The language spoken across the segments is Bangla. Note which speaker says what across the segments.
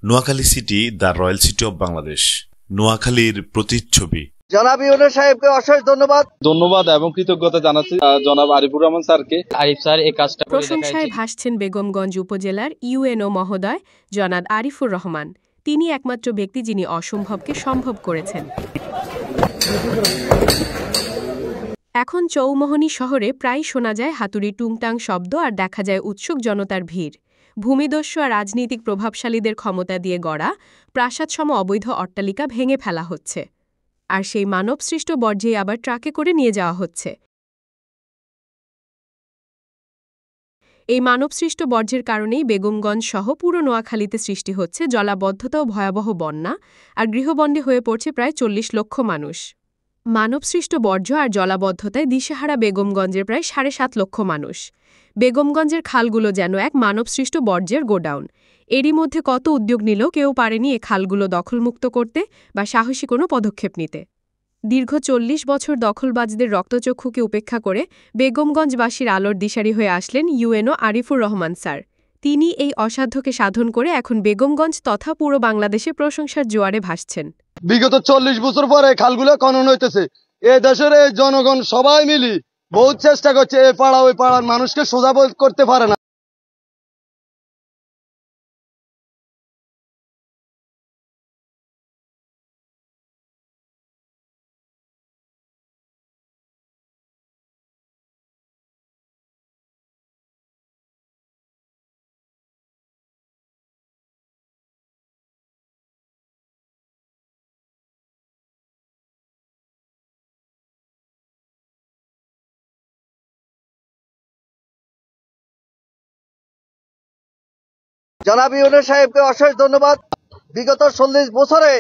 Speaker 1: Noakhali city the royal city of Bangladesh, নোয়াখালীর প্রতিচ্ছবি।
Speaker 2: জনাব ইউনূস সাহেবকে অশেষ ধন্যবাদ
Speaker 3: এবং কৃতজ্ঞতা জানাচ্ছি জনাব আরিফুর রহমান স্যারকে।
Speaker 4: আরিফ স্যার এই কাজটা
Speaker 5: প্রশংসায় ভাসছেন বেগমগঞ্জ উপজেলার ইউএনও মহোদয় জনাব আরিফুর রহমান। তিনি একমাত্র ব্যক্তি যিনি অসম্ভবকে সম্ভব করেছেন। এখন চৌমোহনী শহরে প্রায় শোনা যায় হাতুড়ি টুংটাং শব্দ আর দেখা যায় উৎসুক জনতার ভিড়। ভূমিদস্যু আর রাজনৈতিক প্রভাবশালীদের ক্ষমতা দিয়ে গড়া প্রাসাদসম অবৈধ অট্টালিকা ভেঙে ফেলা হচ্ছে, আর সেই মানবসৃষ্ট বর্জ্যেই আবার ট্রাকে করে নিয়ে যাওয়া হচ্ছে। এই মানবসৃষ্ট বর্জ্যের কারণেই বেগমগঞ্জ সহ পুরো নোয়াখালীতে সৃষ্টি হচ্ছে জলাবদ্ধতা ও ভয়াবহ বন্যা, আর গৃহবন্দী হয়ে পড়ছে প্রায় ৪০ লক্ষ মানুষ। মানবসৃষ্ট বর্জ্য আর জলাবদ্ধতায় দিশেহারা বেগমগঞ্জের প্রায় ৭.৫ লক্ষ মানুষ। বেগমগঞ্জের খালগুলো যেন এক মানবসৃষ্ট বর্জ্যের গোডাউন। এরই মধ্যে কত উদ্যোগ নিলেও কেউ পারেনি এ খালগুলো দখলমুক্ত করতে বা সাহসী কোনো পদক্ষেপ নিতে। দীর্ঘ ৪০ বছর দখলবাজদের রক্তচক্ষুকে উপেক্ষা করে বেগমগঞ্জবাসীর আলোর দিশারি হয়ে আসলেন ইউএনও আরিফুর রহমান স্যার। তিনি এই অসাধ্যকে সাধন করে এখন বেগমগঞ্জ তথা পুরো বাংলাদেশে প্রশংসার জোয়ারে ভাসছেন।
Speaker 2: বিগত ৪০ বছর পরে খালগুলো খনন হইতেছে। এ দেশের এই জনগণ সবাই মিলি বহুত চেষ্টা করছে, এ পাড়া ওই পাড়ার মানুষকে সোজা করতে পারে না। জনাব ইউনূস সাহেবকে অশেষ ধন্যবাদ। বিগত ৪০ বছরে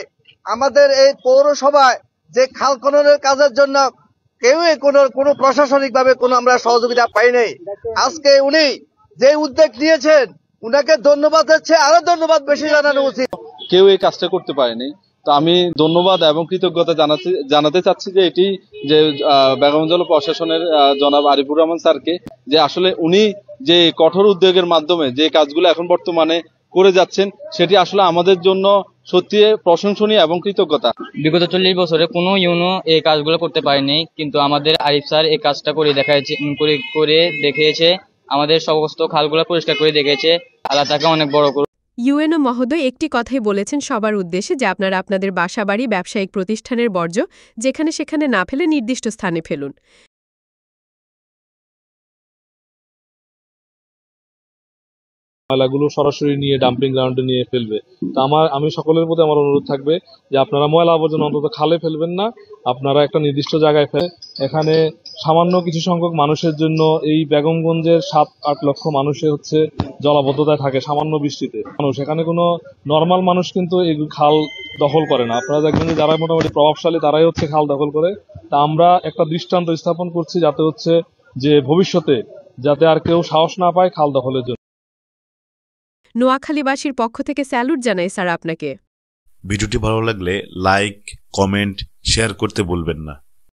Speaker 2: আমাদের এই পৌরসভায় যে খাল খননের কাজের জন্য কেউই কোনো প্রশাসনিকভাবে কোনো আমরা সহযোগিতা পাই নাই। আজকে উনি যে উদ্যোগ নিয়েছেন উনাকে ধন্যবাদ দিচ্ছে, আরো ধন্যবাদ বেশি জানানো উচিত।
Speaker 3: কেউ এই কাজটা করতে পারেনি, তো আমি ধন্যবাদ এবং কৃতজ্ঞতা জানাতে চাচ্ছি যে এটি যে বেগমগঞ্জ প্রশাসনের জনাব আরিফুর রহমান স্যারকে, যে আসলে উনি যে কঠোর উদ্যোগের মাধ্যমে যে কাজগুলো এখন বর্তমানে করে যাচ্ছেন সেটি আসলে আমাদের জন্য সত্যি প্রশংসনীয় এবং কৃতজ্ঞতা।
Speaker 4: বিগত ৪০ বছরে কোনো ইউনো এই কাজগুলো করতে পারেনি, কিন্তু আমাদের আরিফ স্যার এই কাজটা করে দেখিয়েছে, আমাদের সমস্ত খালগুলো পরিষ্কার করে দেখেছে। আল্লাহ তাকে অনেক বড় করুন।
Speaker 5: ইউএনও মহোদয় একটি কথাই বলেছেন সবার উদ্দেশ্যে, যে আপনারা আপনাদের বাসাবাড়ি, ব্যবসায়িক প্রতিষ্ঠানের বর্জ্য যেখানে সেখানে না ফেলে নির্দিষ্ট স্থানে ফেলুন।
Speaker 6: ময়লাগুলো সরাসরি নিয়ে ডাম্পিং গ্রাউন্ডে নিয়ে ফেলবে। তো আমি সকলের প্রতি আমার অনুরোধ থাকবে যে আপনারা ময়লা আবর্জনা অন্তত খালে ফেলবেন না, আপনারা একটা নির্দিষ্ট জায়গায় ফেলে। এখানে সামান্য কিছু সংখ্যক মানুষের জন্য এই বেগমগঞ্জের ৭-৮ লক্ষ মানুষের জলাবদ্ধতায় থাকে সামান্য বৃষ্টিতে। এখানে কোনো নর্মাল মানুষ কিন্তু এই খাল দখল করে না। আপনারা দেখবেন যে যারা মোটামুটি প্রভাবশালী তারাই খাল দখল করে। তা আমরা একটা দৃষ্টান্ত স্থাপন করছি যাতে যে ভবিষ্যতে যাতে আর কেউ সাহস না পায় খাল দখলের জন্য।
Speaker 5: নোয়াখালীবাসীর পক্ষ থেকে স্যালুট জানাই স্যার আপনাকে।
Speaker 1: ভিডিওটি ভালো লাগলে লাইক, কমেন্ট, শেয়ার করতে ভুলবেন না।